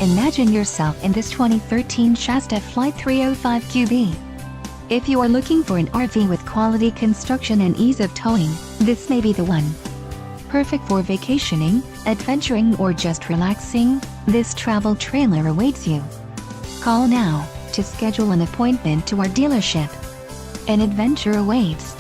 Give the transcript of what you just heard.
Imagine yourself in this 2013 Shasta FLYTE 305 QB. If you are looking for an RV with quality construction and ease of towing, this may be the one. Perfect for vacationing, adventuring, or just relaxing, this travel trailer awaits you. Call now to schedule an appointment to our dealership. An adventure awaits.